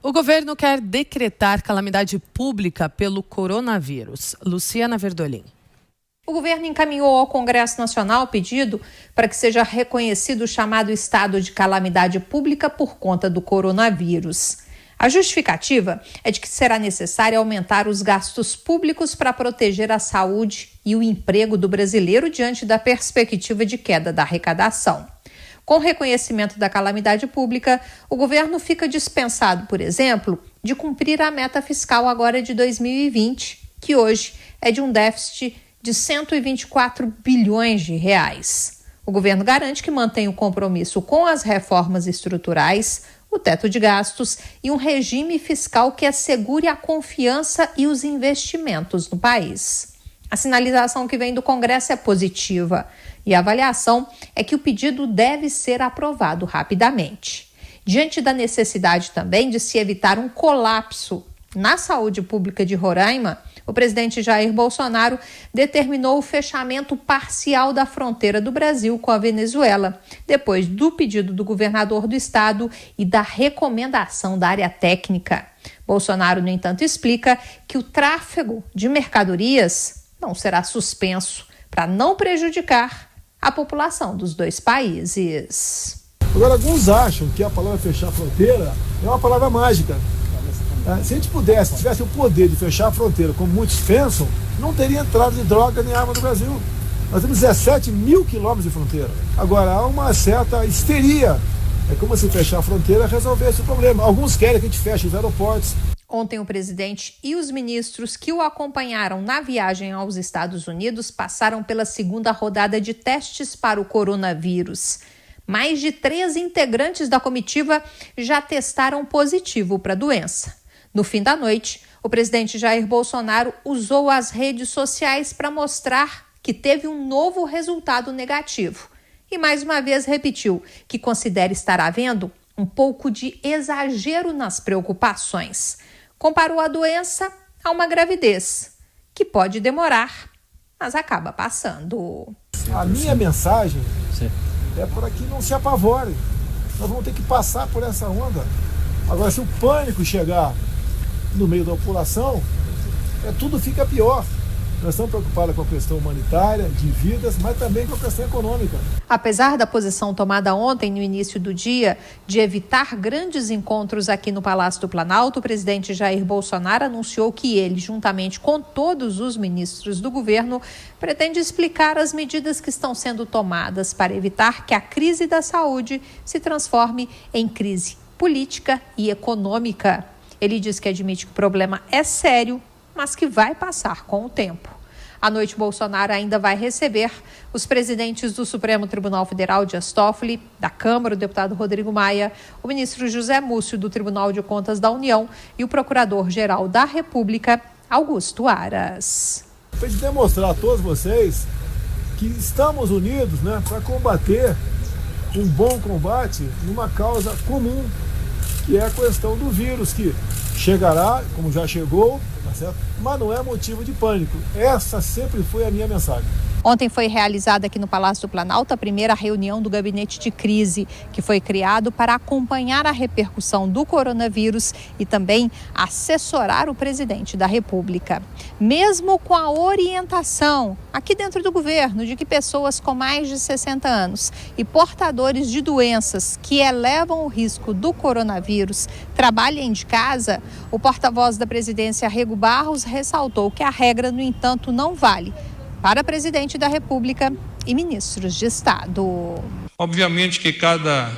O governo quer decretar calamidade pública pelo coronavírus. Luciana Verdolim. O governo encaminhou ao Congresso Nacional o pedido para que seja reconhecido o chamado estado de calamidade pública por conta do coronavírus. A justificativa é de que será necessário aumentar os gastos públicos para proteger a saúde e o emprego do brasileiro diante da perspectiva de queda da arrecadação. Com o reconhecimento da calamidade pública, o governo fica dispensado, por exemplo, de cumprir a meta fiscal agora de 2020, que hoje é de um déficit de 124 bilhões de reais. O governo garante que mantém o compromisso com as reformas estruturais, o teto de gastos e um regime fiscal que assegure a confiança e os investimentos no país. A sinalização que vem do Congresso é positiva e a avaliação é que o pedido deve ser aprovado rapidamente. Diante da necessidade também de se evitar um colapso na saúde pública de Roraima, o presidente Jair Bolsonaro determinou o fechamento parcial da fronteira do Brasil com a Venezuela, depois do pedido do governador do estado e da recomendação da área técnica. Bolsonaro, no entanto, explica que o tráfego de mercadorias não será suspenso para não prejudicar a população dos dois países. Agora, alguns acham que a palavra fechar a fronteira é uma palavra mágica. Se a gente tivesse o poder de fechar a fronteira, como muitos pensam, não teria entrada de droga nem arma no Brasil. Nós temos 17 mil quilômetros de fronteira. Agora, há uma certa histeria. É como se fechar a fronteira resolvesse o problema. Alguns querem que a gente feche os aeroportos. Ontem, o presidente e os ministros que o acompanharam na viagem aos Estados Unidos passaram pela segunda rodada de testes para o coronavírus. Mais de 3 integrantes da comitiva já testaram positivo para a doença. No fim da noite, o presidente Jair Bolsonaro usou as redes sociais para mostrar que teve um novo resultado negativo. E mais uma vez repetiu que considera estar havendo um pouco de exagero nas preocupações. Comparou a doença a uma gravidez, que pode demorar, mas acaba passando. A minha mensagem é para que não se apavorem. Nós vamos ter que passar por essa onda. Agora, se o pânico chegar no meio da população, tudo fica pior. Nós estamos preocupados com a questão humanitária, de vidas, mas também com a questão econômica. Apesar da posição tomada ontem, no início do dia, de evitar grandes encontros aqui no Palácio do Planalto, o presidente Jair Bolsonaro anunciou que ele, juntamente com todos os ministros do governo, pretende explicar as medidas que estão sendo tomadas para evitar que a crise da saúde se transforme em crise política e econômica. Ele diz que admite que o problema é sério, mas que vai passar com o tempo. À noite, Bolsonaro ainda vai receber os presidentes do Supremo Tribunal Federal, Dias Toffoli, da Câmara, o deputado Rodrigo Maia, o ministro José Múcio, do Tribunal de Contas da União, e o procurador-geral da República, Augusto Aras. Para demonstrar a todos vocês que estamos unidos, para combater um bom combate numa causa comum, que é a questão do vírus, que chegará, como já chegou, tá certo? Mas não é motivo de pânico. Essa sempre foi a minha mensagem. Ontem foi realizada aqui no Palácio do Planalto a primeira reunião do gabinete de crise, que foi criado para acompanhar a repercussão do coronavírus e também assessorar o presidente da República. Mesmo com a orientação aqui dentro do governo de que pessoas com mais de 60 anos e portadores de doenças que elevam o risco do coronavírus trabalhem de casa, o porta-voz da presidência, Rego Barros, ressaltou que a regra, no entanto, não vale para presidente da República e ministros de Estado. Obviamente que cada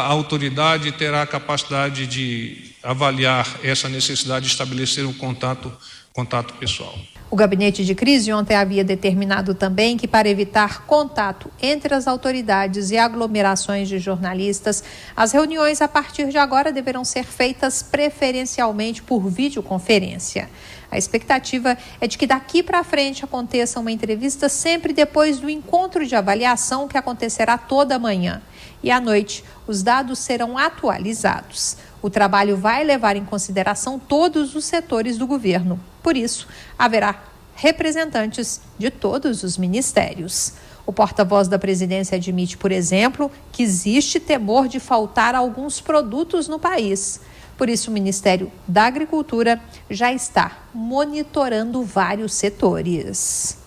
autoridade terá a capacidade de avaliar essa necessidade de estabelecer um contato pessoal. O gabinete de crise ontem havia determinado também que, para evitar contato entre as autoridades e aglomerações de jornalistas, as reuniões a partir de agora deverão ser feitas preferencialmente por videoconferência. A expectativa é de que daqui para frente aconteça uma entrevista sempre depois do encontro de avaliação, que acontecerá toda manhã. E à noite, os dados serão atualizados. O trabalho vai levar em consideração todos os setores do governo. Por isso, haverá representantes de todos os ministérios. O porta-voz da presidência admite, por exemplo, que existe temor de faltar alguns produtos no país. Por isso, o Ministério da Agricultura já está monitorando vários setores.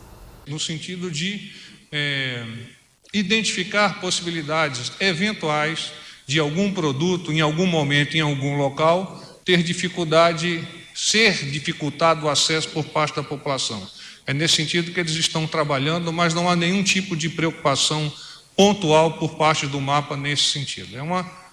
No sentido de identificar possibilidades eventuais de algum produto, em algum momento, em algum local, ser dificultado o acesso por parte da população. É nesse sentido que eles estão trabalhando, mas não há nenhum tipo de preocupação pontual por parte do MAPA nesse sentido. É uma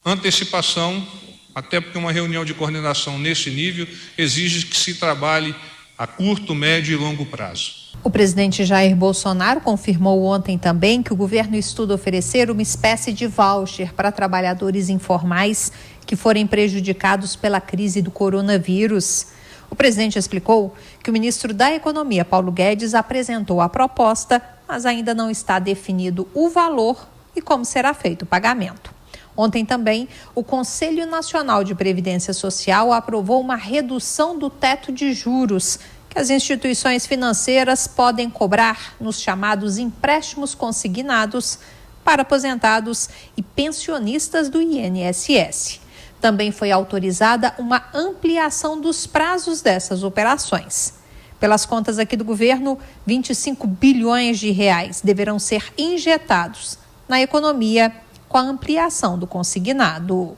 antecipação, até porque uma reunião de coordenação nesse nível exige que se trabalhe a curto, médio e longo prazo. O presidente Jair Bolsonaro confirmou ontem também que o governo estuda oferecer uma espécie de voucher para trabalhadores informais que forem prejudicados pela crise do coronavírus. O presidente explicou que o ministro da Economia, Paulo Guedes, apresentou a proposta, mas ainda não está definido o valor e como será feito o pagamento. Ontem também, o Conselho Nacional de Previdência Social aprovou uma redução do teto de juros que as instituições financeiras podem cobrar nos chamados empréstimos consignados para aposentados e pensionistas do INSS. Também foi autorizada uma ampliação dos prazos dessas operações. Pelas contas aqui do governo, 25 bilhões de reais deverão ser injetados na economia com a ampliação do consignado.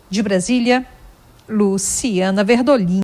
De Brasília, Luciana Verdolin.